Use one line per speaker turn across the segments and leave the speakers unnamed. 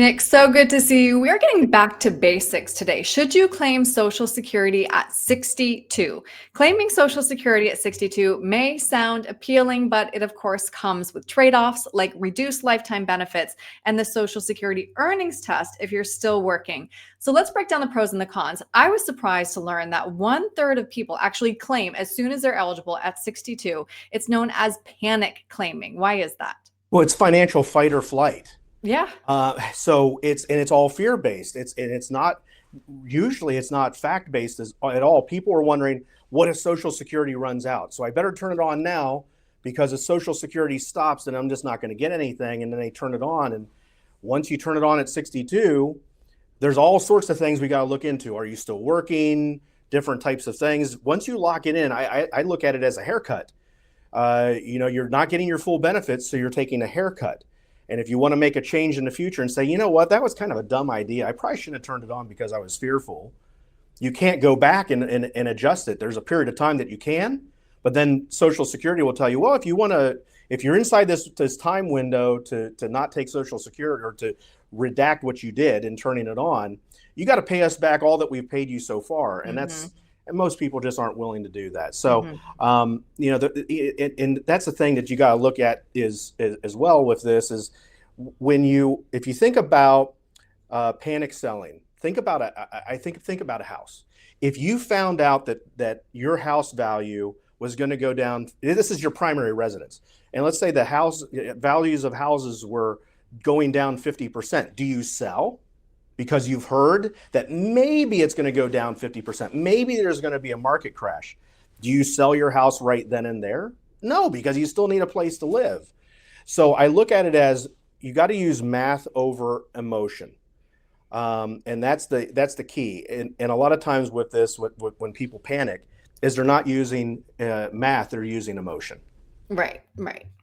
Nick, so good to see you. We are getting back to basics today. Should you claim Social Security at 62? Claiming Social Security at 62 may sound appealing, but it, of course, comes with trade offs like reduced lifetime benefits and the Social Security earnings test if you're still working. So let's break down the pros and the cons. I was surprised to learn that 1/3 of people actually claim as soon as they're eligible at 62. It's known as panic claiming. Why is that?
Well, it's financial fight or flight.
Yeah.
So it's all fear based. It's not usually it's not fact based at all. People are wondering, what if Social Security runs out? So I better turn it on now, because if Social Security stops, then I'm just not going to get anything. And then they turn it on, and once you turn it on at 62, there's all sorts of things we got to look into. Are you still working? Different types of things. Once you lock it in, I look at it as a haircut. You're not getting your full benefits, so you're taking a haircut. And if you want to make a change in the future and say, you know what, that was kind of a dumb idea, I probably shouldn't have turned it on because I was fearful, you can't go back and adjust it. There's a period of time that you can, but then Social Security will tell you, well, if you're inside this time window to not take Social Security or to redact what you did in turning it on, you got to pay us back all that we've paid you so far. And and most people just aren't willing to do that. So, and that's the thing that you got to look at is as well with this is if you think about panic selling, think about a house. If you found out that your house value was going to go down, this is your primary residence, and let's say the house values of houses were going down 50%. Do you sell? Because you've heard that maybe it's going to go down 50%. Maybe there's going to be a market crash. Do you sell your house right then and there? No, because you still need a place to live. So I look at it as you got to use math over emotion. And that's the key. And a lot of times with this, when people panic, is they're not using math, they're using emotion.
Right.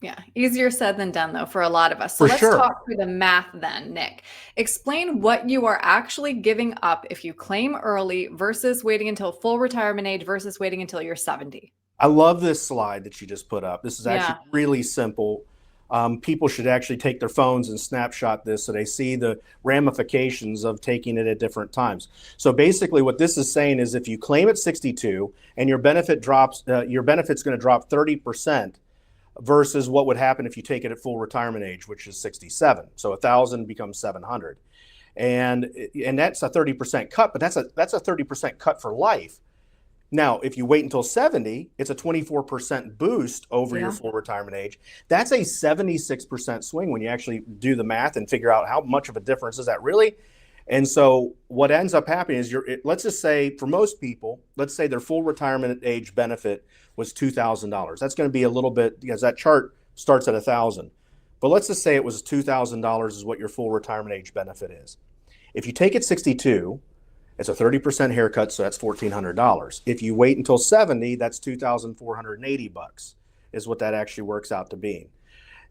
Yeah. Easier said than done, though, for a lot of us. So
For
let's
sure.
talk through the math then, Nick. Explain what you are actually giving up if you claim early versus waiting until full retirement age versus waiting until you're 70.
I love this slide that you just put up. This is actually
Yeah.
really simple. People should actually take their phones and snapshot this so they see the ramifications of taking it at different times. So basically what this is saying is if you claim at 62 and your benefit's going to drop 30%, versus what would happen if you take it at full retirement age, which is 67. So 1,000 becomes 700. And that's a 30% cut, but that's a 30% cut for life. Now, if you wait until 70, it's a 24% boost over your full retirement age. That's a 76% swing when you actually do the math and figure out how much of a difference is that really. And so what ends up happening is let's just say for most people, let's say their full retirement age benefit was $2,000. That's going to be a little bit, because that chart starts at 1,000. But let's just say it was $2,000 is what your full retirement age benefit is. If you take it 62, it's a 30% haircut, so that's $1,400. If you wait until 70, that's $2,480 is what that actually works out to be.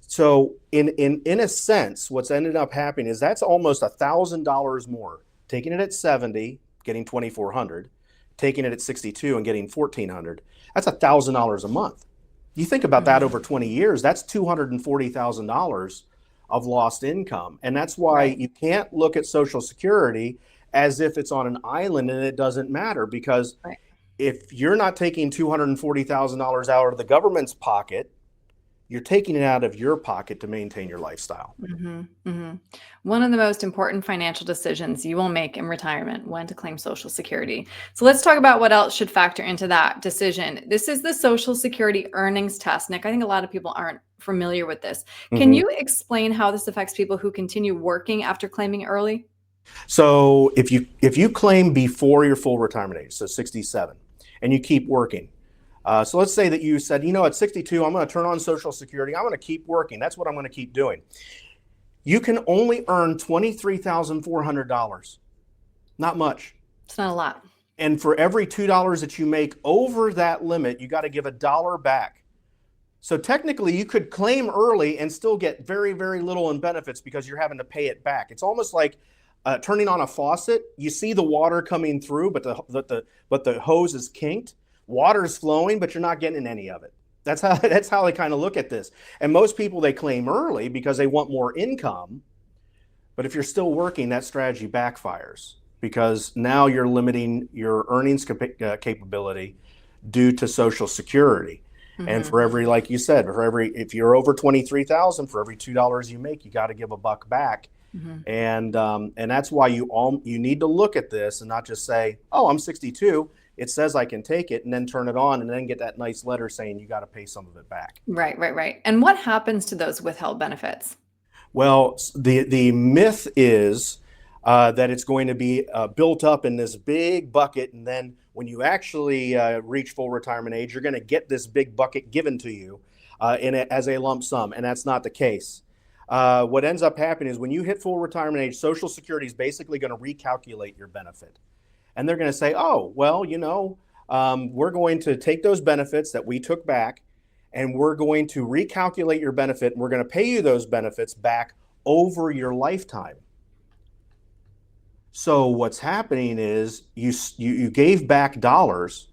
So in a sense, what's ended up happening is that's almost $1,000 more. Taking it at 70, getting $2,400, taking it at 62 and getting $1,400, that's $1,000 a month. You think about that over 20 years, that's $240,000 of lost income. And that's why you can't look at Social Security as if it's on an island and it doesn't matter, because if you're not taking $240,000 out of the government's pocket, you're taking it out of your pocket to maintain your lifestyle.
One of the most important financial decisions you will make in retirement, when to claim Social Security. So let's talk about what else should factor into that decision. This is the Social Security earnings test. Nick, I think a lot of people aren't familiar with this. Can you explain how this affects people who continue working after claiming early?
So if you claim before your full retirement age, so 67, and you keep working, so let's say that you said, at 62, I'm going to turn on Social Security. I'm going to keep working. That's what I'm going to keep doing. You can only earn $23,400. Not much.
It's not a lot.
And for every $2 that you make over that limit, you got to give $1 back. So technically, you could claim early and still get very, very little in benefits because you're having to pay it back. It's almost like turning on a faucet. You see the water coming through, but the hose is kinked. Water is flowing, but you're not getting any of it. That's how they kind of look at this. And most people, they claim early because they want more income. But if you're still working, that strategy backfires because now you're limiting your earnings capability due to Social Security. And
Mm-hmm.
for every, like you said, if you're over 23,000, for every $2 you make, you got to give a buck back.
Mm-hmm.
And that's why you need to look at this and not just say, oh, I'm 62. It says I can take it, and then turn it on and then get that nice letter saying you got to pay some of it back.
Right. And what happens to those withheld benefits?
Well, the myth is that it's going to be built up in this big bucket, and then when you actually reach full retirement age, you're going to get this big bucket given to you as a lump sum, and that's not the case. What ends up happening is when you hit full retirement age, Social Security is basically going to recalculate your benefit. And they're going to say, oh, well, we're going to take those benefits that we took back, and we're going to recalculate your benefit, and we're going to pay you those benefits back over your lifetime. So what's happening is you gave back dollars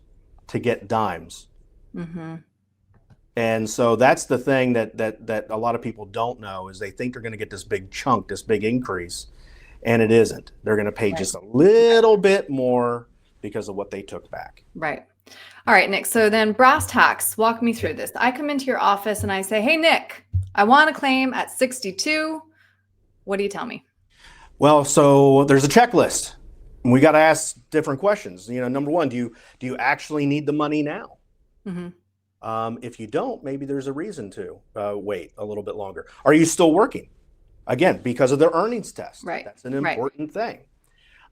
to get dimes.
Mm-hmm.
And so that's the thing that a lot of people don't know is they think they're going to get this big chunk, this big increase, and it isn't. They're going to pay just a little bit more because of what they took back.
Right. All right, Nick. So then brass tacks, walk me through this. I come into your office and I say, hey, Nick, I want to claim at 62. What do you tell me?
Well, so there's a checklist. We got to ask different questions. Number one, do you actually need the money now?
Mm-hmm.
If you don't, maybe there's a reason to wait a little bit longer. Are you still working? Again, because of the earnings test.
Right.
That's an important thing.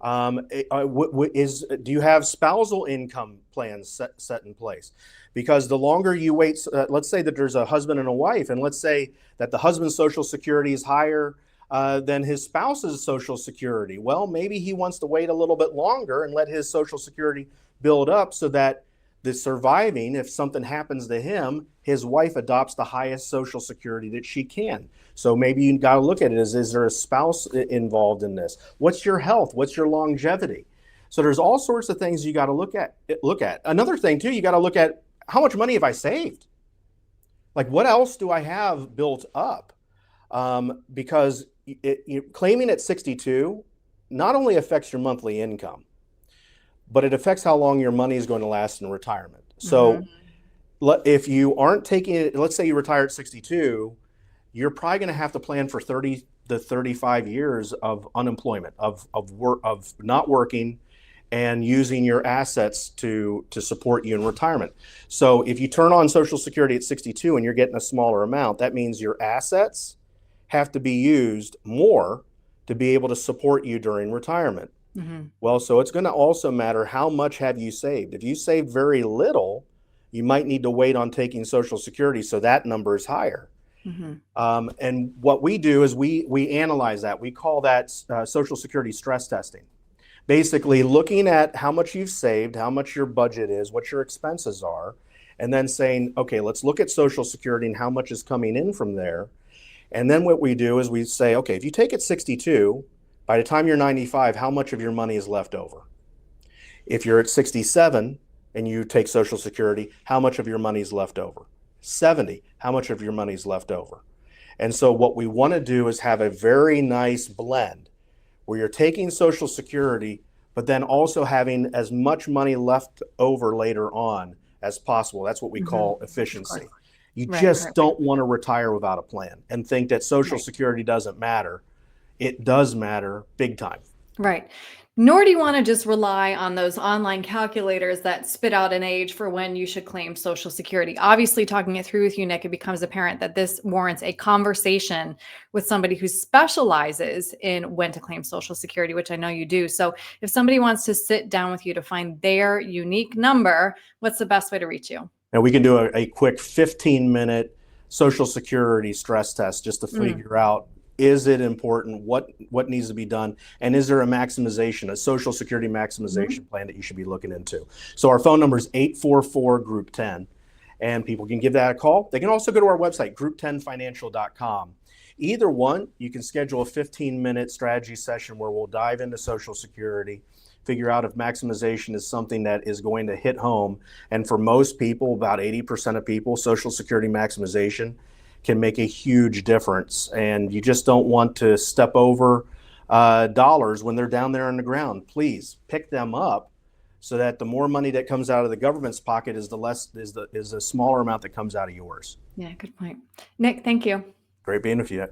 Do you have spousal income plans set in place? Because the longer you wait, let's say that there's a husband and a wife, and let's say that the husband's Social Security is higher than his spouse's Social Security. Well, maybe he wants to wait a little bit longer and let his Social Security build up so that the surviving, if something happens to him, his wife adopts the highest Social Security that she can. So maybe you got to look at it as, is there a spouse involved in this? What's your health? What's your longevity? So there's all sorts of things you got to look at. Another thing too, you got to look at how much money have I saved? Like what else do I have built up? Because claiming at 62 not only affects your monthly income, but it affects how long your money is going to last in retirement. So if you aren't taking it, let's say you retire at 62, you're probably going to have to plan for 30 to 35 years of unemployment, of not working and using your assets to support you in retirement. So if you turn on Social Security at 62 and you're getting a smaller amount, that means your assets have to be used more to be able to support you during retirement.
Mm-hmm.
Well, so it's going to also matter how much have you saved. If you save very little, you might need to wait on taking Social Security, so that number is higher.
Mm-hmm.
And what we do is we analyze that. We call that Social Security stress testing. Basically looking at how much you've saved, how much your budget is, what your expenses are, and then saying, okay, let's look at Social Security and how much is coming in from there. And then what we do is we say, okay, if you take it 62, by the time you're 95, how much of your money is left over? If you're at 67 and you take Social Security, how much of your money is left over? 70, how much of your money is left over? And so what we want to do is have a very nice blend where you're taking Social Security, but then also having as much money left over later on as possible. That's what we call efficiency. You just don't want to retire without a plan and think that Social Security doesn't matter. It does matter big time.
Right. Nor do you want to just rely on those online calculators that spit out an age for when you should claim Social Security. Obviously, talking it through with you, Nick, it becomes apparent that this warrants a conversation with somebody who specializes in when to claim Social Security, which I know you do. So if somebody wants to sit down with you to find their unique number, what's the best way to reach you?
And we can do a quick 15-minute Social Security stress test just to figure out, is it important? What needs to be done? And is there a Social Security maximization plan that you should be looking into? So our phone number is 844-GROUP-10, and people can give that a call. They can also go to our website, group10financial.com. Either one, you can schedule a 15-minute strategy session where we'll dive into Social Security, figure out if maximization is something that is going to hit home. And for most people, about 80% of people, Social Security maximization can make a huge difference. And you just don't want to step over dollars when they're down there on the ground. Please pick them up, so that the more money that comes out of the government's pocket is the smaller amount that comes out of yours.
Yeah, good point. Nick, thank you.
Great being with you.